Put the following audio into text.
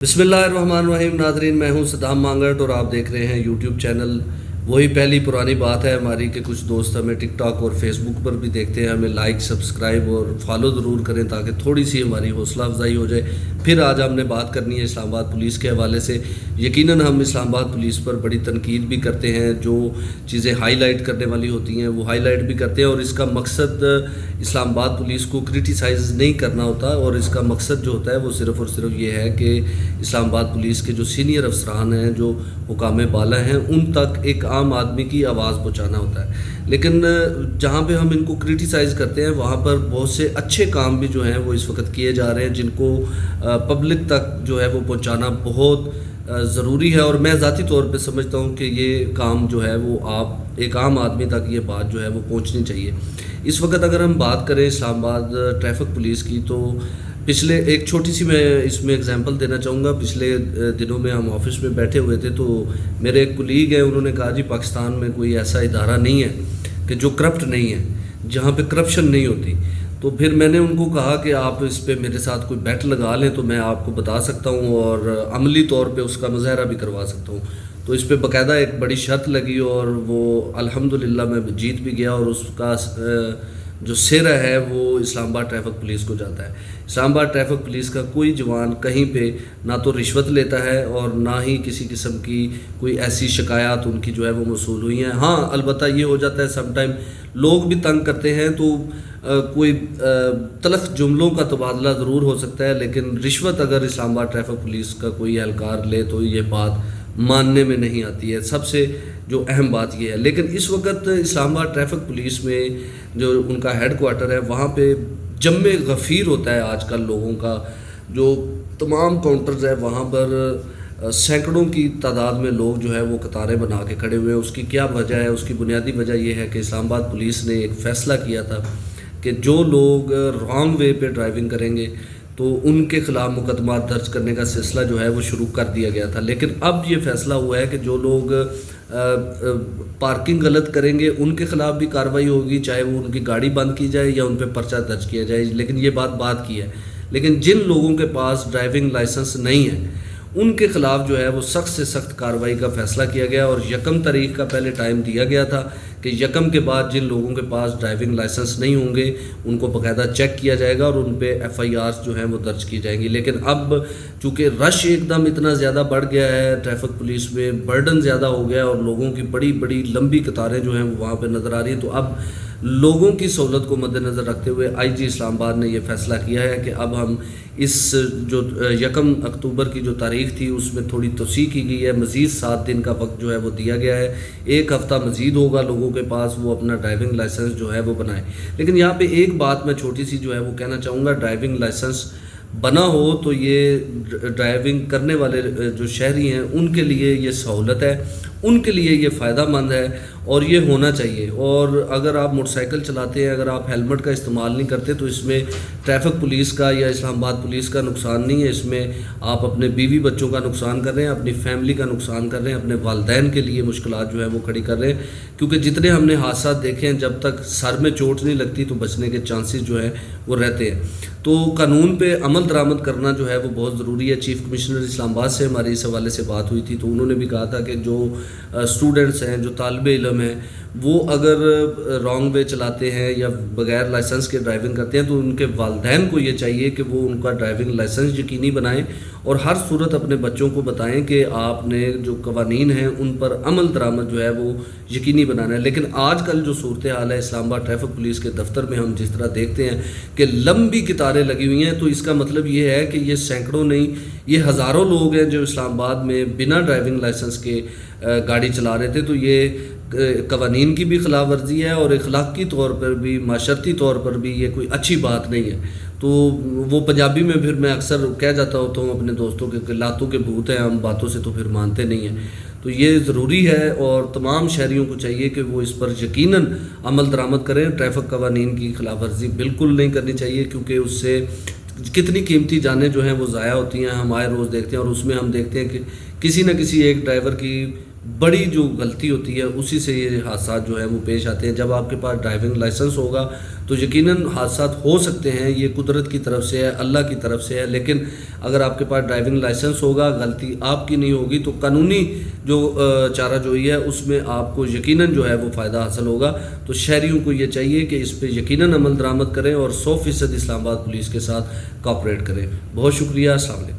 بسم اللہ الرحمن الرحیم ناظرین، میں ہوں صدام مانگرٹ اور آپ دیکھ رہے ہیں یوٹیوب چینل۔ وہی پہلی پرانی بات ہے ہماری کہ کچھ دوست ہمیں ٹک ٹاک اور فیس بک پر بھی دیکھتے ہیں، ہمیں لائک سبسکرائب اور فالو ضرور کریں تاکہ تھوڑی سی ہماری حوصلہ افزائی ہو جائے۔ پھر آج ہم نے بات کرنی ہے اسلام آباد پولیس کے حوالے سے۔ یقیناً ہم اسلام آباد پولیس پر بڑی تنقید بھی کرتے ہیں، جو چیزیں ہائی لائٹ کرنے والی ہوتی ہیں وہ ہائی لائٹ بھی کرتے ہیں، اور اس کا مقصد اسلام آباد پولیس کو کرٹیسائز نہیں کرنا ہوتا، اور اس کا مقصد جو ہوتا ہے وہ صرف اور صرف یہ ہے کہ اسلام آباد پولیس کے جو سینئر افسران ہیں، جو حکام بالا ہیں، ان تک ایک عام آدمی کی آواز پہنچانا ہوتا ہے۔ لیکن جہاں پہ ہم ان کو کرٹیسائز کرتے ہیں وہاں پر بہت سے اچھے کام بھی جو ہیں وہ اس وقت کیے جا رہے ہیں، جن کو پبلک تک جو ہے وہ پہنچانا بہت ضروری ہے، اور میں ذاتی طور پہ سمجھتا ہوں کہ یہ کام جو ہے وہ آپ ایک عام آدمی تک یہ بات جو ہے وہ پہنچنی چاہیے۔ اس وقت اگر ہم بات کریں اسلام آباد ٹریفک پولیس کی، تو پچھلے ایک چھوٹی سی میں اس میں اگزامپل دینا چاہوں گا۔ پچھلے دنوں میں ہم آفس میں بیٹھے ہوئے تھے، تو میرے ایک کولیگ ہیں، انہوں نے کہا جی پاکستان میں کوئی ایسا ادارہ نہیں ہے کہ جو کرپٹ نہیں ہے، جہاں پہ کرپشن نہیں ہوتی۔ تو پھر میں نے ان کو کہا کہ آپ اس پہ میرے ساتھ کوئی بیٹ لگا لیں تو میں آپ کو بتا سکتا ہوں اور عملی طور پہ اس کا مظاہرہ بھی کروا سکتا ہوں۔ تو اس پہ باقاعدہ ایک بڑی شرط لگی اور وہ الحمدللہ میں جیت بھی گیا، اور اس کا جو سہرا ہے وہ اسلام آباد ٹریفک پولیس کو جاتا ہے۔ اسلام آباد ٹریفک پولیس کا کوئی جوان کہیں پہ نہ تو رشوت لیتا ہے اور نہ ہی کسی قسم کی کوئی ایسی شکایات ان کی جو ہے وہ موصول ہوئی ہیں۔ ہاں البتہ یہ ہو جاتا ہے سم ٹائم لوگ بھی تنگ کرتے ہیں، تو کوئی تلخ جملوں کا تبادلہ ضرور ہو سکتا ہے، لیکن رشوت اگر اسلام آباد ٹریفک پولیس کا کوئی اہلکار لے تو یہ بات ماننے میں نہیں آتی ہے۔ سب سے جو اہم بات یہ ہے، لیکن اس وقت اسلام آباد ٹریفک پولیس میں جو ان کا ہیڈ کوارٹر ہے وہاں پہ جم غفیر ہوتا ہے آج کل لوگوں کا۔ جو تمام کاؤنٹرز ہے وہاں پر سینکڑوں کی تعداد میں لوگ جو ہے وہ قطاریں بنا کے کھڑے ہوئے ہیں۔ اس کی کیا وجہ ہے؟ اس کی بنیادی وجہ یہ ہے کہ اسلام آباد پولیس نے ایک فیصلہ کیا تھا کہ جو لوگ رانگ وے پہ ڈرائیونگ کریں گے تو ان کے خلاف مقدمات درج کرنے کا سلسلہ جو ہے وہ شروع کر دیا گیا تھا۔ لیکن اب یہ فیصلہ ہوا ہے کہ جو لوگ پارکنگ غلط کریں گے ان کے خلاف بھی کارروائی ہوگی، چاہے وہ ان کی گاڑی بند کی جائے یا ان پہ پرچہ درج کیا جائے۔ لیکن یہ بات کی ہے، لیکن جن لوگوں کے پاس ڈرائیونگ لائسنس نہیں ہے ان کے خلاف جو ہے وہ سخت سے سخت کارروائی کا فیصلہ کیا گیا، اور 1 تاریخ کا پہلے ٹائم دیا گیا تھا کہ 1 کے بعد جن لوگوں کے پاس ڈرائیونگ لائسنس نہیں ہوں گے ان کو باقاعدہ چیک کیا جائے گا اور ان پہ FIRs جو ہیں وہ درج کی جائیں گی۔ لیکن اب چونکہ رش ایک دم اتنا زیادہ بڑھ گیا ہے، ٹریفک پولیس میں برڈن زیادہ ہو گیا ہے اور لوگوں کی بڑی بڑی لمبی قطاریں جو ہیں وہ وہاں پہ نظر آ رہی ہیں، تو اب لوگوں کی سہولت کو مد نظر رکھتے ہوئے IG اسلام آباد نے یہ فیصلہ کیا ہے کہ اب ہم اس جو 1 اکتوبر کی جو تاریخ تھی اس میں تھوڑی توسیع کی گئی ہے، مزید 7 دن کا وقت جو ہے وہ دیا گیا ہے۔ 1 ہفتہ مزید ہوگا لوگوں کے پاس وہ اپنا ڈرائیونگ لائسنس جو ہے وہ بنائے۔ لیکن یہاں پہ ایک بات میں چھوٹی سی جو ہے وہ کہنا چاہوں گا، ڈرائیونگ لائسنس بنا ہو تو یہ ڈرائیونگ کرنے والے جو شہری ہیں ان کے لیے یہ سہولت ہے، ان کے لیے یہ فائدہ مند ہے اور یہ ہونا چاہیے۔ اور اگر آپ موٹر سائیکل چلاتے ہیں، اگر آپ ہیلمٹ کا استعمال نہیں کرتے تو اس میں ٹریفک پولیس کا یا اسلام آباد پولیس کا نقصان نہیں ہے، اس میں آپ اپنے بیوی بچوں کا نقصان کر رہے ہیں، اپنی فیملی کا نقصان کر رہے ہیں، اپنے والدین کے لیے مشکلات جو ہے وہ کھڑی کر رہے ہیں، کیونکہ جتنے ہم نے حادثات دیکھے ہیں جب تک سر میں چوٹ نہیں لگتی تو بچنے کے چانسز جو ہیں وہ رہتے ہیں۔ تو قانون پہ عمل درآمد کرنا جو ہے وہ بہت ضروری ہے۔ چیف کمشنر اسلام آباد سے ہماری اس حوالے سے بات ہوئی تھی تو انہوں نے بھی کہا تھا کہ جو اسٹوڈنٹس ہیں، جو طالب علم ہیں، وہ اگر رانگ وے چلاتے ہیں یا بغیر لائسنس کے ڈرائیونگ کرتے ہیں تو ان کے والدین کو یہ چاہیے کہ وہ ان کا ڈرائیونگ لائسنس یقینی بنائیں اور ہر صورت اپنے بچوں کو بتائیں کہ آپ نے جو قوانین ہیں ان پر عمل درآمد جو ہے وہ یقینی بنانا ہے۔ لیکن آج کل جو صورتحال ہے اسلام آباد ٹریفک پولیس کے دفتر میں ہم جس طرح دیکھتے ہیں کہ لمبی قطاریں لگی ہوئی ہیں، تو اس کا مطلب یہ ہے کہ یہ سینکڑوں نہیں، یہ ہزاروں لوگ ہیں جو اسلام آباد میں بنا ڈرائیونگ لائسنس کے گاڑی چلا رہے تھے۔ تو یہ قوانین کی بھی خلاف ورزی ہے اور اخلاقی طور پر بھی، معاشرتی طور پر بھی یہ کوئی اچھی بات نہیں ہے۔ تو وہ پنجابی میں پھر میں اکثر کہہ جاتا ہوتا ہوں اپنے دوستوں کے کہ لاتوں کے بھوت ہیں، ہم باتوں سے تو پھر مانتے نہیں ہیں۔ تو یہ ضروری ہے اور تمام شہریوں کو چاہیے کہ وہ اس پر یقیناً عمل درآمد کریں۔ ٹریفک قوانین کی خلاف ورزی بالکل نہیں کرنی چاہیے، کیونکہ اس سے کتنی قیمتی جانیں جو ہیں وہ ضائع ہوتی ہیں، ہم آئے روز دیکھتے ہیں، اور اس میں ہم دیکھتے ہیں کہ کسی نہ کسی ایک ڈرائیور کی بڑی جو غلطی ہوتی ہے اسی سے یہ حادثات جو ہے وہ پیش آتے ہیں۔ جب آپ کے پاس ڈرائیونگ لائسنس ہوگا تو یقیناً حادثات ہو سکتے ہیں، یہ قدرت کی طرف سے ہے، اللہ کی طرف سے ہے، لیکن اگر آپ کے پاس ڈرائیونگ لائسنس ہوگا، غلطی آپ کی نہیں ہوگی، تو قانونی جو چارہ جوئی ہے اس میں آپ کو یقیناً جو ہے وہ فائدہ حاصل ہوگا۔ تو شہریوں کو یہ چاہیے کہ اس پہ یقیناً عمل درآمد کریں اور 100% اسلام آباد پولیس کے ساتھ کوآپریٹ کریں۔ بہت شکریہ، السلام علیکم۔